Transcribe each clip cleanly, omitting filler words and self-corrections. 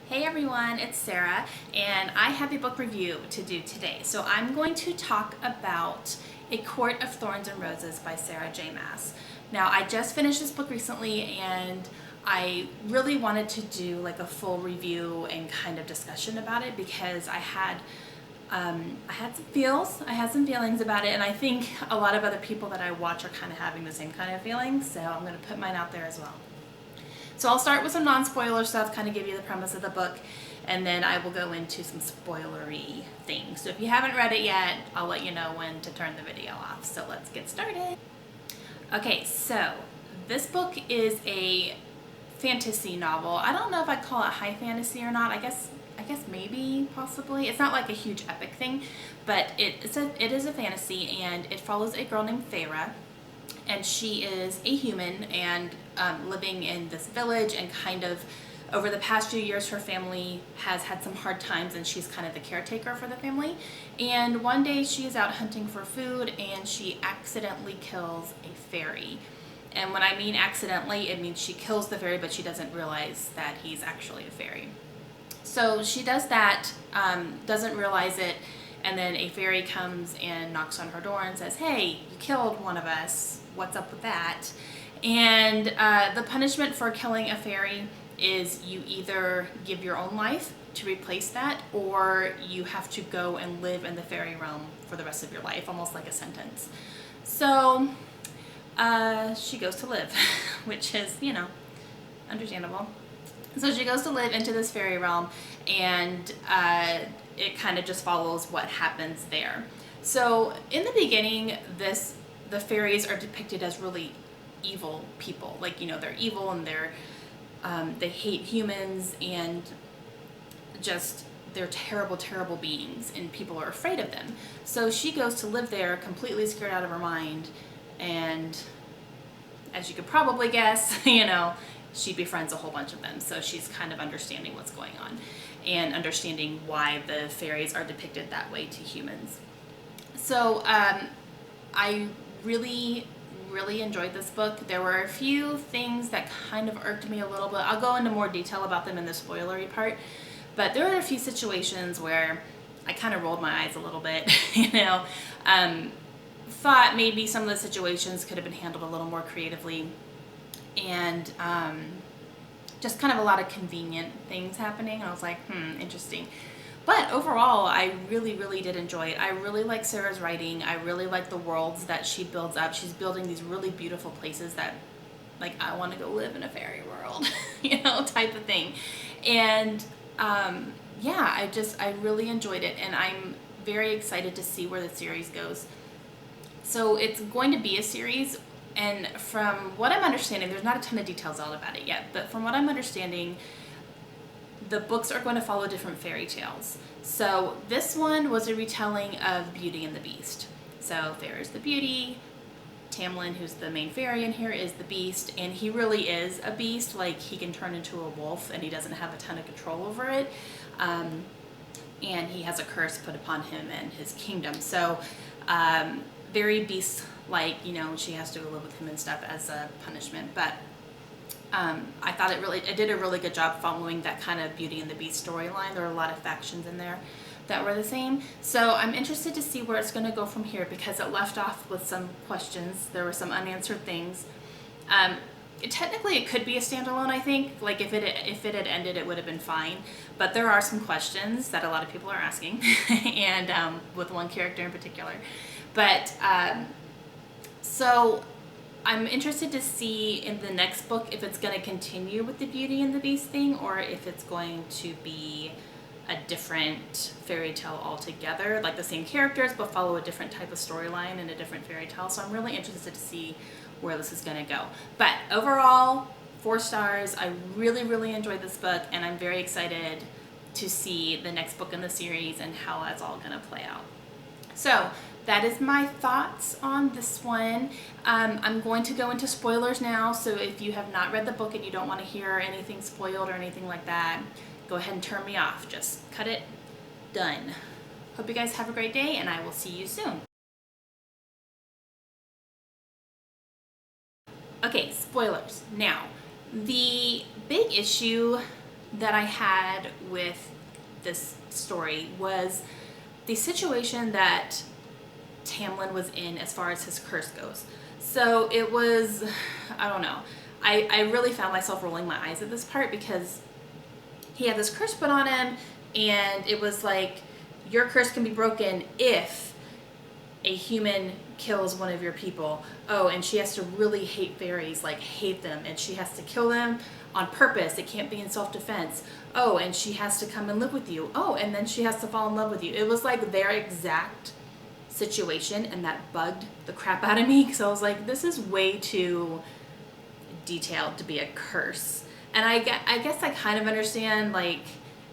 Hey everyone, it's Sarah, and I have a book review to do today. So I'm going to talk about A Court of Thorns and Roses by Sarah J. Maas. Now, I just finished this book recently, and I really wanted to do like a full review and kind of discussion about it because I had some feelings about it, and I think a lot of other people that I watch are kind of having the same kind of feelings, so I'm going to put mine out there as well. So I'll start with some non-spoiler stuff, kind of give you the premise of the book, and then I will go into some spoilery things. So if you haven't read it yet, I'll let you know when to turn the video off. So let's get started. Okay, so this book is a fantasy novel. I don't know if I'd call it high fantasy or not. I guess maybe, possibly. It's not like a huge epic thing, but it is a fantasy, and it follows a girl named Feyre. And she is a human and living in this village, and kind of over the past few years her family has had some hard times, and she's kind of the caretaker for the family. And one day she is out hunting for food, and she accidentally kills a fairy. And when I mean accidentally, it means she kills the fairy, but she doesn't realize that he's actually a fairy. So she does that, doesn't realize it, and then a fairy comes and knocks on her door and says, "Hey, you killed one of us. What's up with that?" And the punishment for killing a fairy is you either give your own life to replace that, or you have to go and live in the fairy realm for the rest of your life, almost like a sentence. So she goes to live, which is, understandable. So she goes to live into this fairy realm, and it kind of just follows what happens there. So in the beginning, the fairies are depicted as really evil people. Like, they're evil, and they hate humans, and just they're terrible, terrible beings, and people are afraid of them. So she goes to live there completely scared out of her mind, and as you could probably guess, she befriends a whole bunch of them. So she's kind of understanding what's going on and understanding why the fairies are depicted that way to humans. So I really enjoyed this book. There were a few things that kind of irked me a little bit. I'll go into more detail about them in the spoilery part, but there were a few situations where I kind of rolled my eyes a little bit, thought maybe some of the situations could have been handled a little more creatively, and just kind of a lot of convenient things happening. I was like, interesting. But overall, I really did enjoy it. I really like Sarah's writing. I really like the worlds that she builds up. She's building these really beautiful places that, like, I want to go live in a fairy world, type of thing. And yeah, I really enjoyed it, and I'm very excited to see where the series goes. So it's going to be a series, and from what I'm understanding, there's not a ton of details out about it yet, but from what I'm understanding, the books are going to follow different fairy tales. So this one was a retelling of Beauty and the Beast. So there's the Beauty, Tamlin, who's the main fairy in here, is the Beast, and he really is a beast. Like, he can turn into a wolf, and he doesn't have a ton of control over it. And he has a curse put upon him and his kingdom. So very beast-like, she has to live with him and stuff as a punishment. But I thought it did a really good job following that kind of Beauty and the Beast storyline. There were a lot of factions in there that were the same. So I'm interested to see where it's going to go from here, because it left off with some questions. There were some unanswered things. Technically, it could be a standalone, I think. Like, if it had ended, it would have been fine. But there are some questions that a lot of people are asking, and with one character in particular. But so I'm interested to see in the next book if it's going to continue with the Beauty and the Beast thing, or if it's going to be a different fairy tale altogether, like the same characters but follow a different type of storyline and a different fairy tale. So I'm really interested to see where this is going to go. But overall, 4 stars. I really enjoyed this book, and I'm very excited to see the next book in the series and how that's all going to play out. So that is my thoughts on this one. I'm going to go into spoilers now, so if you have not read the book and you don't want to hear anything spoiled or anything like that, go ahead and turn me off. Just cut it. Done. Hope you guys have a great day, and I will see you soon. Okay, spoilers. Now, the big issue that I had with this story was the situation that Tamlin was in as far as his curse goes. So it was, I don't know. I really found myself rolling my eyes at this part because he had this curse put on him, and it was like, your curse can be broken if a human kills one of your people. Oh, and she has to really hate fairies, like hate them, and she has to kill them on purpose. It can't be in self-defense. Oh, and she has to come and live with you. Oh, and then she has to fall in love with you. It was like their exact situation, and that bugged the crap out of me because I was like, this is way too detailed to be a curse. And I guess I kind of understand, like,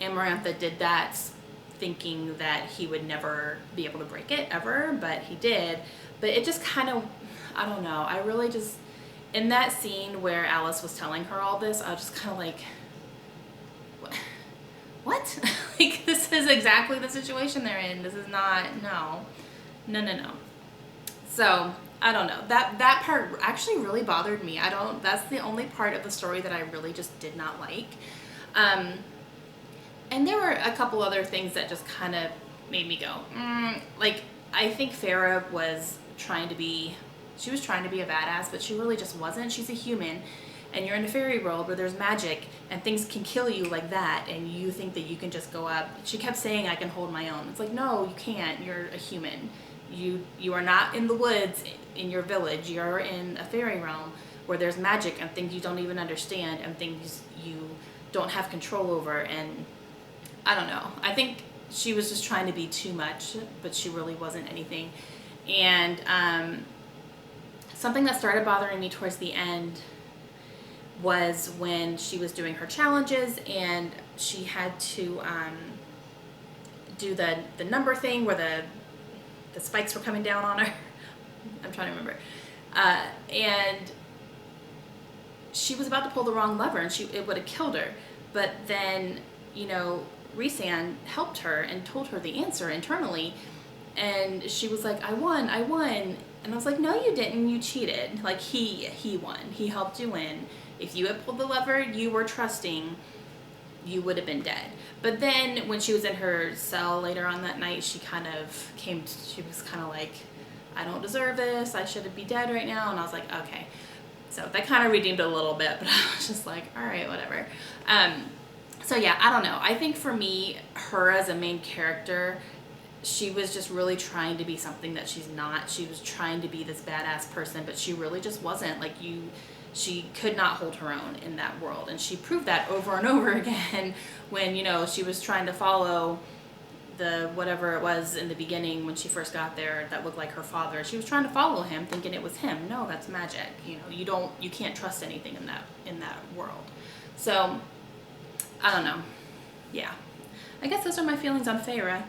Amarantha did that thinking that he would never be able to break it ever, but he did. But it just kind of, I don't know, I really just, in that scene where Alice was telling her all this, I was just kind of like, what? Like, this is exactly the situation they're in. This is not, no. So, I don't know. That part actually really bothered me. That's the only part of the story that I really just did not like. And there were a couple other things that just kind of made me go, like, I think Farah was trying to be a badass, but she really just wasn't. She's a human, and you're in a fairy world where there's magic, and things can kill you like that, and you think that you can just go up. She kept saying, I can hold my own. It's like, no, you can't. You're a human. You are not in the woods in your village. You're in a fairy realm where there's magic and things you don't even understand and things you don't have control over. And I don't know. I think she was just trying to be too much, but she really wasn't anything. And something that started bothering me towards the end was when she was doing her challenges and she had to do the number thing where the spikes were coming down on her. I'm trying to remember. And she was about to pull the wrong lever and it would have killed her. But then, Rhysand helped her and told her the answer internally. And she was like, I won. And I was like, no, you didn't. You cheated. Like, he won. He helped you win. If you had pulled the lever you were trusting, you would have been dead. But then when she was in her cell later on that night, she was kind of like, I don't deserve this. I should be dead right now. And I was like, okay. So that kind of redeemed it a little bit, but I was just like, all right, whatever. So yeah, I don't know. I think for me, her as a main character, she was just really trying to be something that she's not. She was trying to be this badass person, but she really just wasn't. Like, she could not hold her own in that world. And she proved that over and over again when, she was trying to follow the whatever it was in the beginning when she first got there that looked like her father. She was trying to follow him thinking it was him. No, that's magic. You can't trust anything in that world. So I don't know. Yeah. I guess those are my feelings on Feyre.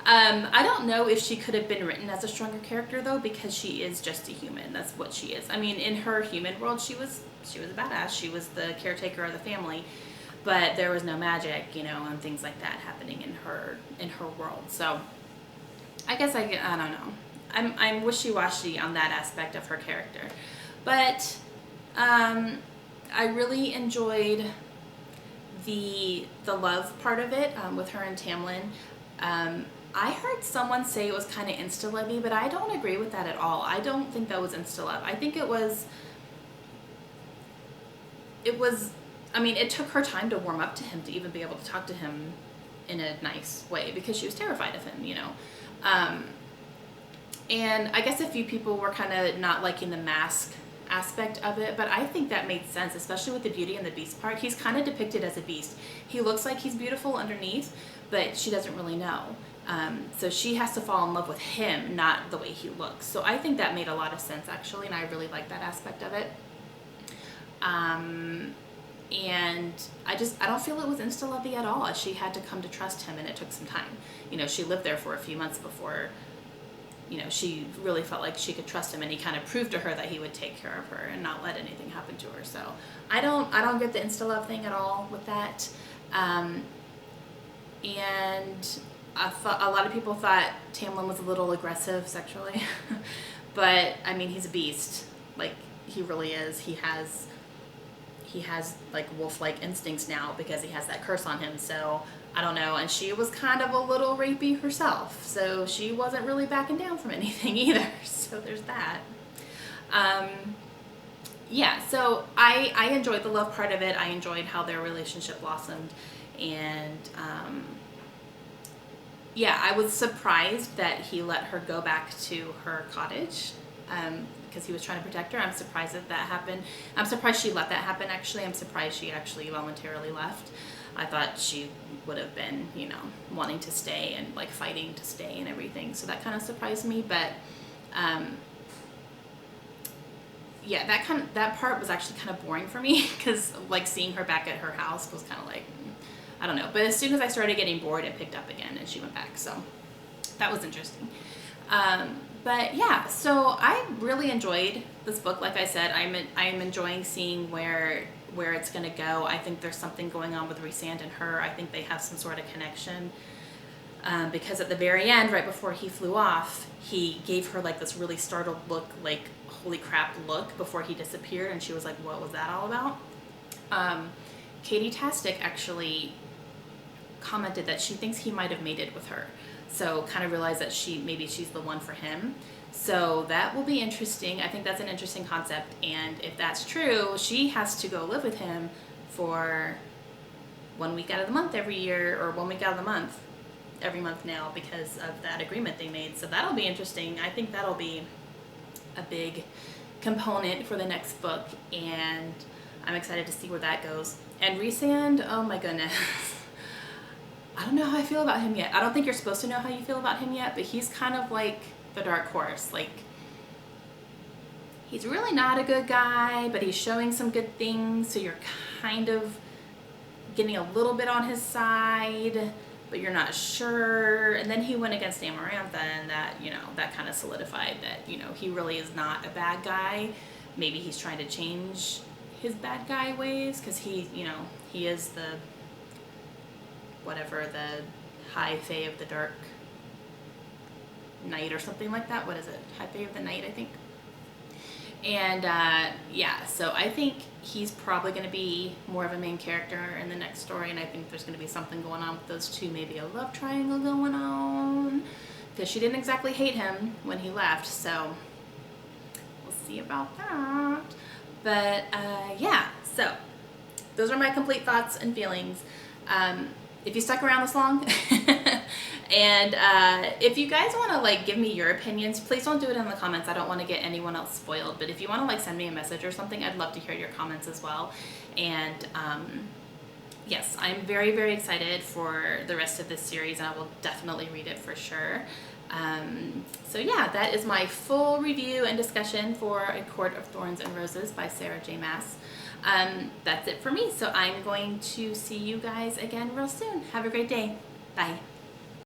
I don't know if she could have been written as a stronger character though, because she is just a human. That's what she is. I mean, in her human world, she was a badass. She was the caretaker of the family, but there was no magic, and things like that happening in her world. So I guess I don't know. I'm wishy-washy on that aspect of her character, but I really enjoyed the love part of it with her and Tamlin. I heard someone say it was kind of insta-lovey, but I don't agree with that at all. I don't think that was insta-love. I think it was, I mean, it took her time to warm up to him to even be able to talk to him in a nice way because she was terrified of him, and I guess a few people were kind of not liking the mask aspect of it, but I think that made sense, especially with the Beauty and the Beast part. He's kind of depicted as a beast. He looks like he's beautiful underneath, but she doesn't really know. So she has to fall in love with him, not the way he looks. So I think that made a lot of sense, actually, and I really like that aspect of it. And I don't feel it was insta-lovey at all. She had to come to trust him, and it took some time. She lived there for a few months before she really felt like she could trust him, and he kind of proved to her that he would take care of her and not let anything happen to her. So I don't get the insta-love thing at all with that. And a lot of people thought Tamlin was a little aggressive sexually, but I mean, he's a beast. Like, he really is. He he has like wolf-like instincts now because he has that curse on him. So I don't know. And she was kind of a little rapey herself, so she wasn't really backing down from anything either. So there's that. Yeah, so I enjoyed the love part of it. I enjoyed how their relationship blossomed, and yeah, I was surprised that he let her go back to her cottage because he was trying to protect her. I'm surprised that that happened. I'm surprised she let that happen, actually. I'm surprised she actually voluntarily left. I thought she would have been, you know, wanting to stay and like fighting to stay and everything. So that kind of surprised me, but yeah, that part was actually kind of boring for me because like seeing her back at her house was kind of like, I don't know. But as soon as I started getting bored, it picked up again and she went back. So that was interesting. But yeah, so I really enjoyed this book. Like I said, I'm enjoying seeing where it's going to go. I think there's something going on with Rhysand and her. I think they have some sort of connection. Because at the very end, right before he flew off, he gave her like this really startled look, like holy crap look, before he disappeared, and she was like, what was that all about? Katie Tastic actually commented that she thinks he might have mated with her, so kind of realized that maybe she's the one for him. So that will be interesting. I think that's an interesting concept, and if that's true, she has to go live with him for 1 week out of the month every year, or 1 week out of the month every month now, because of that agreement they made. So that'll be interesting. I think that'll be a big component for the next book, and I'm excited to see where that goes. And Rhysand, oh my goodness. I don't know how I feel about him yet. I don't think you're supposed to know how you feel about him yet, but he's kind of like the dark horse. Like, he's really not a good guy, but he's showing some good things, so you're kind of getting a little bit on his side, but you're not sure. And then he went against Amarantha, and that, you know, that kind of solidified that, you know, he really is not a bad guy. Maybe he's trying to change his bad guy ways, because he, you know, he is the, whatever, the High Fae of the Dark Night or something like that. What is it? High Fae of the Night, I think. And yeah, so I think he's probably going to be more of a main character in the next story, and I think there's going to be something going on with those two, maybe a love triangle going on, because she didn't exactly hate him when he left, so we'll see about that. But yeah, so those are my complete thoughts and feelings. If you stuck around this long, and if you guys want to like give me your opinions, please don't do it in the comments. I don't want to get anyone else spoiled, but if you want to like send me a message or something, I'd love to hear your comments as well. And yes, I'm very, very excited for the rest of this series, and I will definitely read it for sure. So yeah, that is my full review and discussion for A Court of Thorns and Roses by Sarah J. Maas. That's it for me, so I'm going to see you guys again real soon. Have a great day. Bye.